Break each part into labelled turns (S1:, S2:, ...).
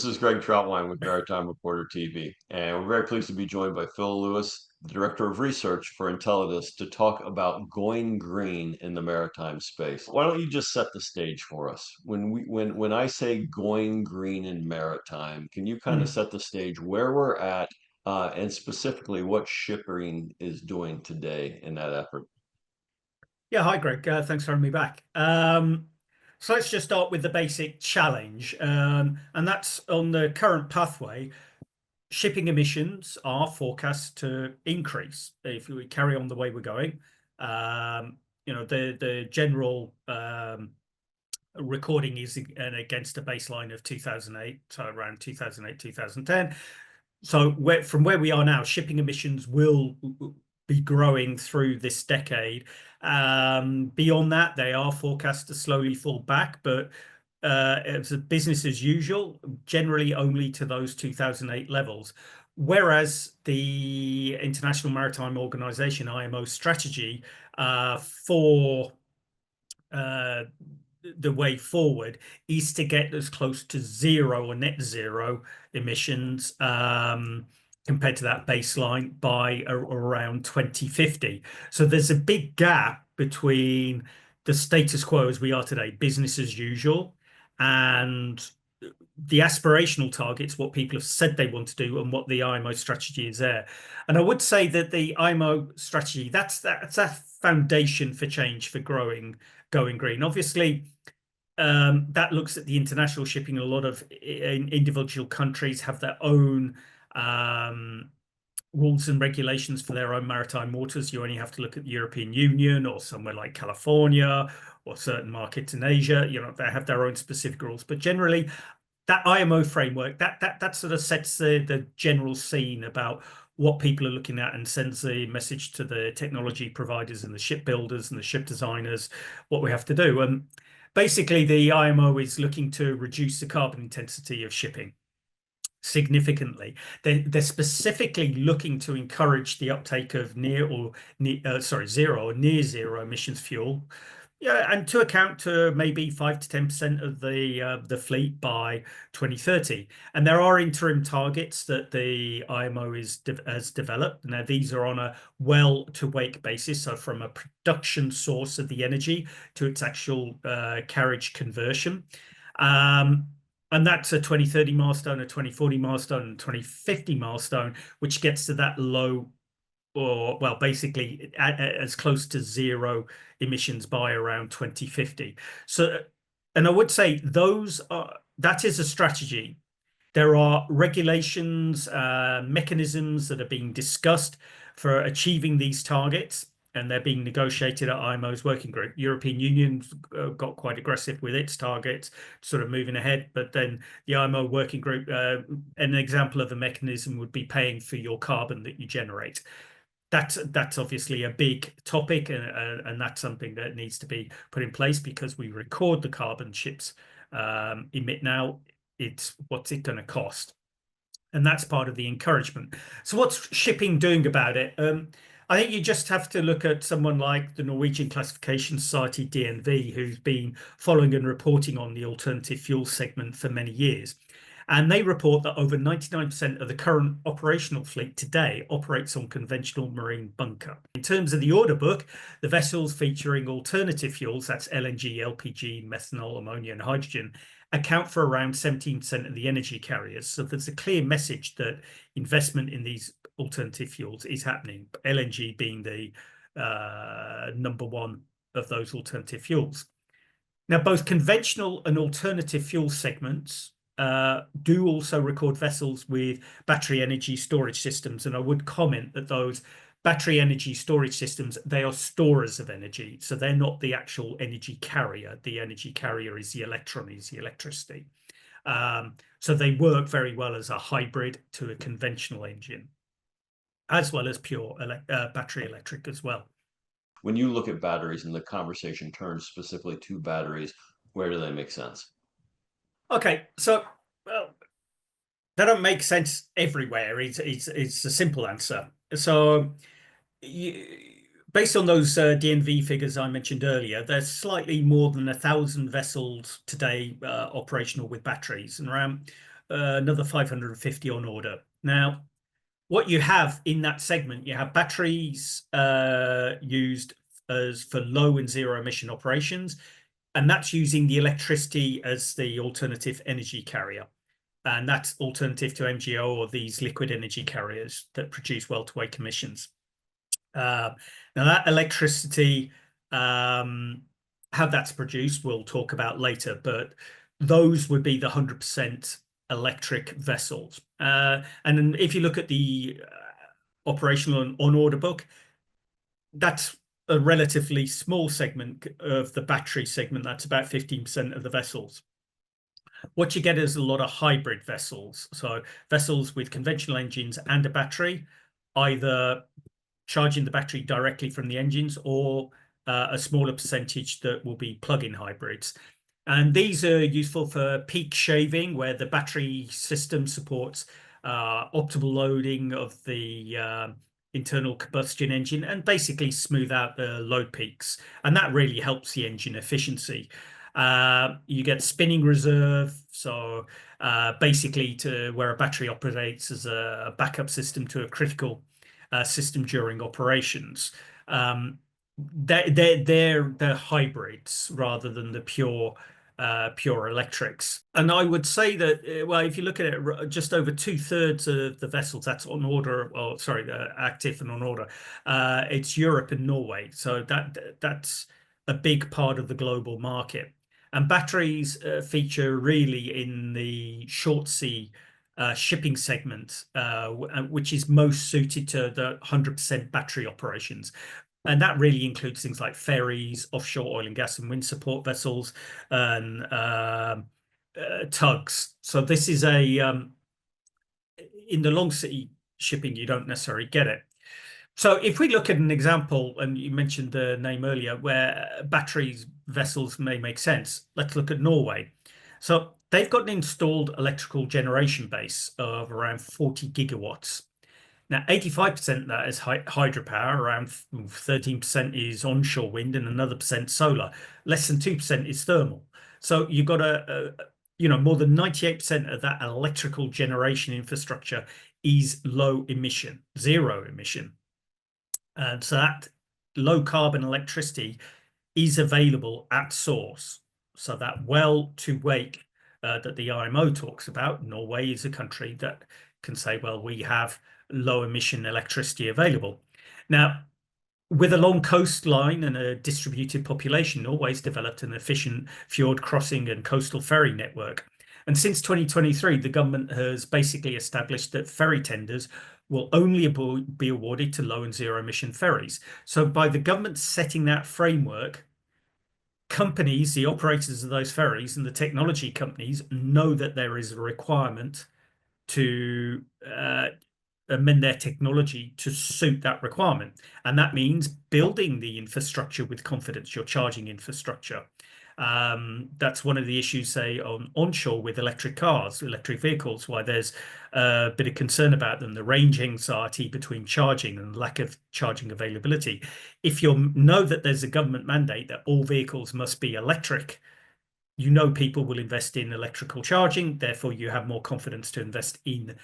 S1: This is Greg Troutwine with Maritime Reporter TV, and we're very pleased to be joined by Phil Lewis, the Director of Research for Intelatus, to talk about going green in the maritime space. Why don't you just set the stage for us? When I say going green in maritime, can you kind of
S2: Mm.
S1: set the stage where we're at, and specifically what shipping is doing today in that effort?
S2: Yeah, hi Greg. Thanks for having me back. So let's just start with the basic challenge, and that's on the current pathway. Shipping emissions are forecast to increase if we carry on the way we're going. The general recording is against a baseline of 2008, so around 2008, 2010. So from where we are now, shipping emissions will be growing through this decade. Beyond that, they are forecast to slowly fall back, but it's a business as usual, generally only to those 2008 levels. Whereas the International Maritime Organization, IMO strategy for uh, the way forward is to get as close to zero or net zero emissions compared to that baseline by around 2050. So there's a big gap between the status quo as we are today, business as usual, and the aspirational targets, what people have said they want to do, and what the IMO strategy is there. And I would say that the IMO strategy, that's a foundation for change for going green. Obviously, that looks at the international shipping. A lot of individual countries have their own rules and regulations for their own maritime waters. You only have to look at the European Union or somewhere like California or certain markets in Asia. They have their own specific rules. But generally, that IMO framework, that sort of sets the general scene about what people are looking at and sends the message to the technology providers and the shipbuilders and the ship designers what we have to do. And basically, the IMO is looking to reduce the carbon intensity of shipping significantly. They're specifically looking to encourage the uptake of zero or near zero emissions fuel. Yeah, and to account to maybe 5 to 10% of the fleet by 2030. And there are interim targets that the IMO has developed. Now, these are on a well to wake basis, so from a production source of the energy to its actual carriage conversion. Um, and that's a 2030 milestone, a 2040 milestone, and 2050 milestone, which gets to that low or, well, basically as close to zero emissions by around 2050. So, and I would say that is a strategy. There are regulations, mechanisms that are being discussed for achieving these targets, and they're being negotiated at IMO's working group. European Union got quite aggressive with its targets, sort of moving ahead. But then the IMO working group, an example of a mechanism would be paying for your carbon that you generate. That's obviously a big topic, and that's something that needs to be put in place because we record the carbon ships emit now. It's what's it going to cost, and that's part of the encouragement. So what's shipping doing about it? I think you just have to look at someone like the Norwegian Classification Society, DNV, who's been following and reporting on the alternative fuel segment for many years. And they report that over 99% of the current operational fleet today operates on conventional marine bunker. In terms of the order book, the vessels featuring alternative fuels, that's LNG, LPG, methanol, ammonia, and hydrogen, account for around 17% of the energy carriers. So there's a clear message that investment in these alternative fuels is happening, LNG being the number one of those alternative fuels. Now, both conventional and alternative fuel segments do also record vessels with battery energy storage systems. And I would comment that those battery energy storage systems, they are storers of energy. So they're not the actual energy carrier. The energy carrier is the electron, is the electricity. So they work very well as a hybrid to a conventional engine, as well as pure battery electric as well.
S1: When you look at batteries and the conversation turns specifically to batteries, where do they make sense?
S2: Okay, so well, they don't make sense everywhere. It's a simple answer. So, you, based on those DNV figures I mentioned earlier, there's slightly more than 1,000 vessels today operational with batteries, and around another 550 on order. Now, what you have in that segment, you have batteries used as for low and zero emission operations, and that's using the electricity as the alternative energy carrier. And that's alternative to MGO or these liquid energy carriers that produce well-to-wake emissions. Now that electricity, how that's produced, we'll talk about later, but those would be the 100% electric vessels. And if you look at the operational and on order book, that's a relatively small segment of the battery segment. That's about 15% of the vessels. What you get is a lot of hybrid vessels. So vessels with conventional engines and a battery, either charging the battery directly from the engines or a smaller percentage that will be plug-in hybrids. And these are useful for peak shaving, where the battery system supports optimal loading of the internal combustion engine and basically smooth out the load peaks. And that really helps the engine efficiency. You get spinning reserve, so basically to where a battery operates as a backup system to a critical system during operations. They're hybrids rather than the pure electrics. And I would say that, well, if you look at it, just over 2/3 of the vessels that's on order, or sorry, active and on order, it's Europe and Norway. So that's a big part of the global market. And batteries feature really in the short sea shipping segment, which is most suited to the 100% battery operations. And that really includes things like ferries, offshore oil and gas and wind support vessels, and tugs. So this is in the long sea shipping, you don't necessarily get it. So if we look at an example, and you mentioned the name earlier, where batteries vessels may make sense, let's look at Norway. So they've got an installed electrical generation base of around 40 gigawatts. Now, 85% of that is hydropower, around 13% is onshore wind, and another percent solar. Less than 2% is thermal. So you've got more than 98% of that electrical generation infrastructure is low emission, zero emission. And so that low carbon electricity is available at source. So that well to wake that the IMO talks about, Norway is a country that can say, well, we have low emission electricity available. Now, with a long coastline and a distributed population, Norway's developed an efficient fjord crossing and coastal ferry network. And since 2023, the government has basically established that ferry tenders will only be awarded to low and zero emission ferries. So by the government setting that framework, companies, the operators of those ferries and the technology companies know that there is a requirement to amend their technology to suit that requirement. And that means building the infrastructure with confidence, your charging infrastructure. That's one of the issues, say, on onshore with electric cars, electric vehicles, why there's a bit of concern about them, the range anxiety between charging and lack of charging availability. If you know that there's a government mandate that all vehicles must be electric, you know people will invest in electrical charging, therefore you have more confidence to invest in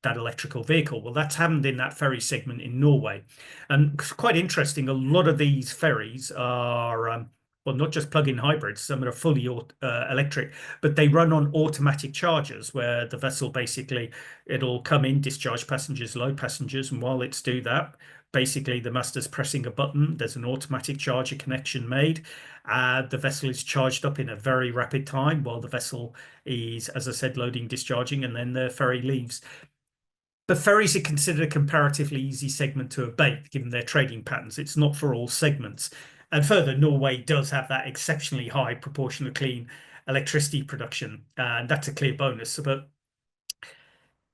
S2: that electrical vehicle. Well, that's happened in that ferry segment in Norway. And quite interesting, a lot of these ferries are, well, not just plug-in hybrids, some are fully electric, but they run on automatic chargers where the vessel basically, it'll come in, discharge passengers, load passengers, and while it's do that, basically the master's pressing a button, there's an automatic charger connection made. The vessel is charged up in a very rapid time while the vessel is, as I said, loading, discharging, and then the ferry leaves. But ferries are considered a comparatively easy segment to abate given their trading patterns. It's not for all segments. And further, Norway does have that exceptionally high proportion of clean electricity production, and that's a clear bonus. But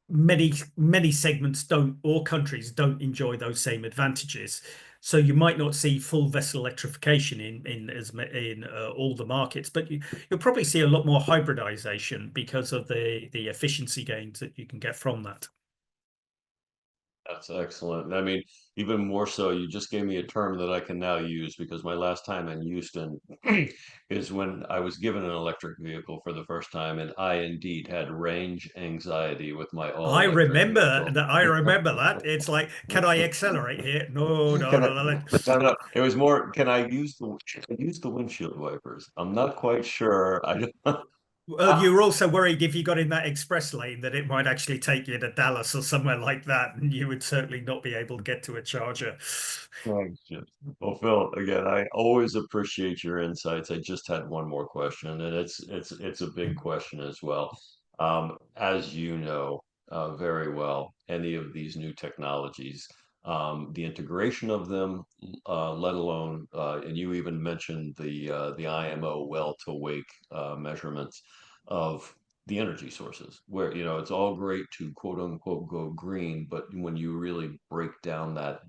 S2: many segments don't, or countries don't enjoy those same advantages. So you might not see full vessel electrification in all the markets, but you'll probably see a lot more hybridization because of the efficiency gains that you can get from that.
S1: That's excellent. I mean, even more so, you just gave me a term that I can now use because my last time in Houston is when I was given an electric vehicle for the first time, and I indeed had range anxiety with my
S2: I
S1: all-electric
S2: remember
S1: vehicle.
S2: that. I remember that. It's like, can I accelerate here? No, no,
S1: Can I,
S2: no, no.
S1: no, no, it was more, can I use the windshield wipers? I'm not quite sure. I don't.
S2: Well, you were also worried if you got in that express lane that it might actually take you to Dallas or somewhere like that, and you would certainly not be able to get to a charger.
S1: Thanks, Jim. Well, Phil, again, I always appreciate your insights. I just had one more question, and it's a big question as well. As you know very well, any of these new technologies, the integration of them, let alone, and you even mentioned the IMO well to wake measurements of the energy sources, where it's all great to quote unquote go green, but when you really break down that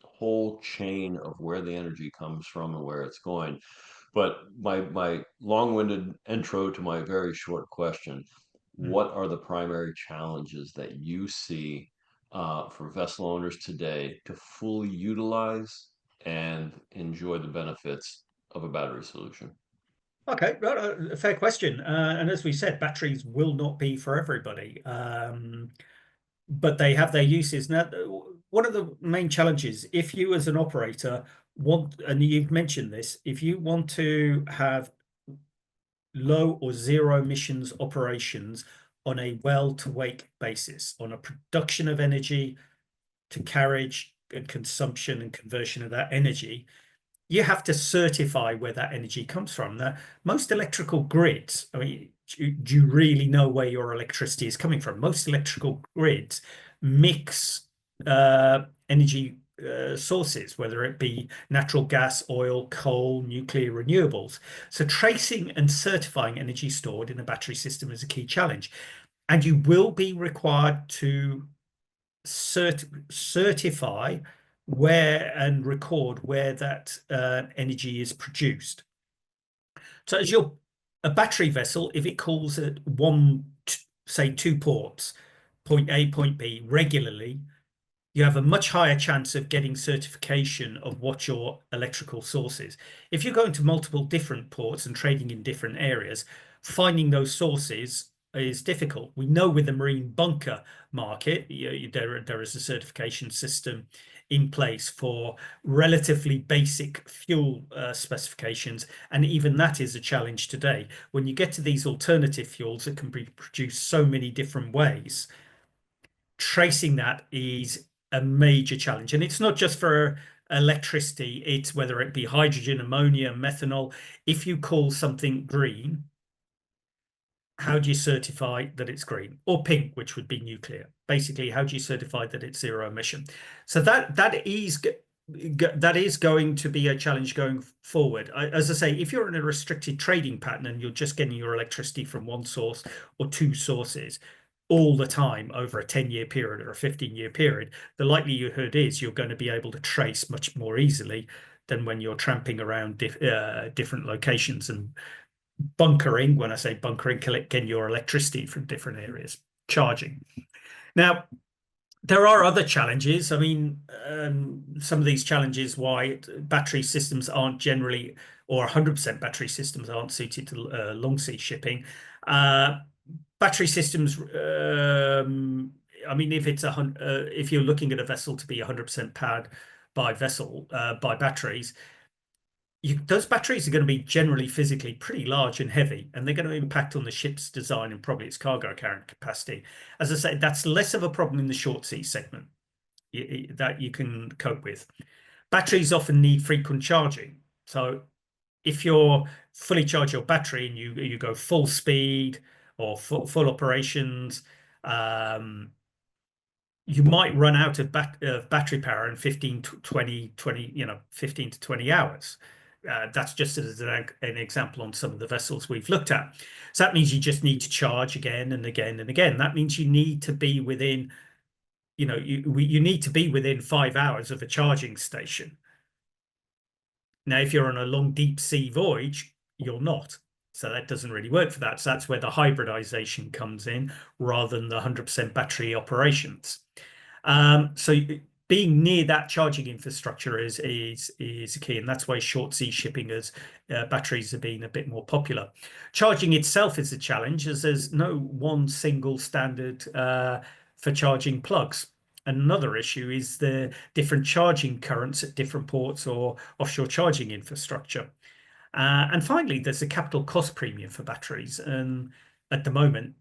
S1: whole chain of where the energy comes from and where it's going. But my long-winded intro to my very short question,
S2: Hmm.
S1: what are the primary challenges that you see for vessel owners today to fully utilize and enjoy the benefits of a battery solution?
S2: Okay, right, a fair question. And as we said, batteries will not be for everybody, but they have their uses. Now, one of the main challenges, if you as an operator want, and you've mentioned this, if you want to have low or zero emissions operations on a well to wake basis, on a production of energy to carriage and consumption and conversion of that energy, you have to certify where that energy comes from. Now, most electrical grids, I mean, do you really know where your electricity is coming from? Most electrical grids mix energy sources, whether it be natural gas, oil, coal, nuclear, renewables. So tracing and certifying energy stored in a battery system is a key challenge. And you will be required to certify where and record where that energy is produced. So as your a battery vessel, if it calls at say two ports, point A, point B, regularly, you have a much higher chance of getting certification of what your electrical source is. If you're going to multiple different ports and trading in different areas, finding those sources is difficult. We know with the marine bunker market, there is a certification system in place for relatively basic fuel specifications, and even that is a challenge today. When you get to these alternative fuels that can be produced so many different ways, tracing that is a major challenge. And it's not just for electricity, it's whether it be hydrogen, ammonia, methanol. If you call something green, how do you certify that it's green? Or pink, which would be nuclear. Basically, how do you certify that it's zero emission? So that is going to be a challenge going forward. As I say, if you're in a restricted trading pattern and you're just getting your electricity from one source or two sources all the time over a 10-year period or a 15-year period, the likelihood is you're going to be able to trace much more easily than when you're tramping around different locations and bunkering. When I say bunkering, getting your electricity from different areas, charging. Now, there are other challenges. I mean, some of these challenges why battery systems aren't generally, or 100% battery systems aren't suited to long sea shipping. Battery systems, I mean, if you're looking at a vessel to be 100% powered by batteries, those batteries are going to be generally physically pretty large and heavy, and they're going to impact on the ship's design and probably its cargo carrying capacity. As I say, that's less of a problem in the short sea segment that you can cope with. Batteries often need frequent charging. So if you're fully charge your battery and you go full speed or full operations, you might run out of battery power in 15 to 20, 15 to 20 hours. That's just as an example on some of the vessels we've looked at. So that means you just need to charge again and again and again. That means you need to be within, you need to be within 5 hours of a charging station. Now, if you're on a long deep sea voyage, you're not. So that doesn't really work for that. So that's where the hybridization comes in rather than the 100% battery operations. So being near that charging infrastructure is key, and that's why short sea shipping as batteries have been a bit more popular. Charging itself is a challenge, as there's no one single standard for charging plugs. Another issue is the different charging currents at different ports or offshore charging infrastructure. And finally, there's a capital cost premium for batteries. And at the moment,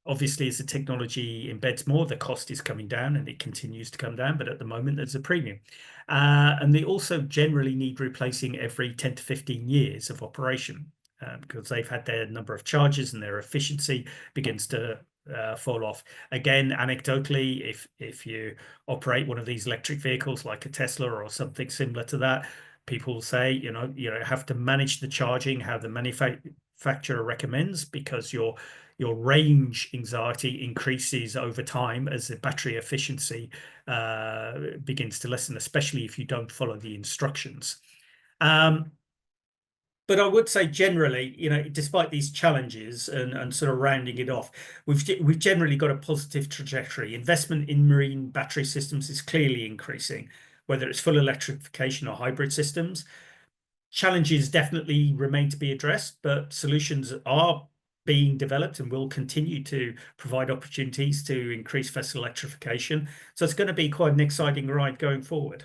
S2: obviously, as the technology embeds more, the cost is coming down and it continues to come down. But at the moment, there's a premium. And they also generally need replacing every 10 to 15 years of operation because they've had their number of charges and their efficiency begins to fall off. Again, anecdotally, if you operate one of these electric vehicles like a Tesla or something similar to that, people say, you have to manage the charging how the manufacturer recommends because your range anxiety increases over time as the battery efficiency begins to lessen, especially if you don't follow the instructions. But I would say generally, despite these challenges and sort of rounding it off, we've generally got a positive trajectory. Investment in marine battery systems is clearly increasing, whether it's full electrification or hybrid systems. Challenges definitely remain to be addressed, but solutions are being developed and will continue to provide opportunities to increase vessel electrification. So it's going to be quite an exciting ride going forward.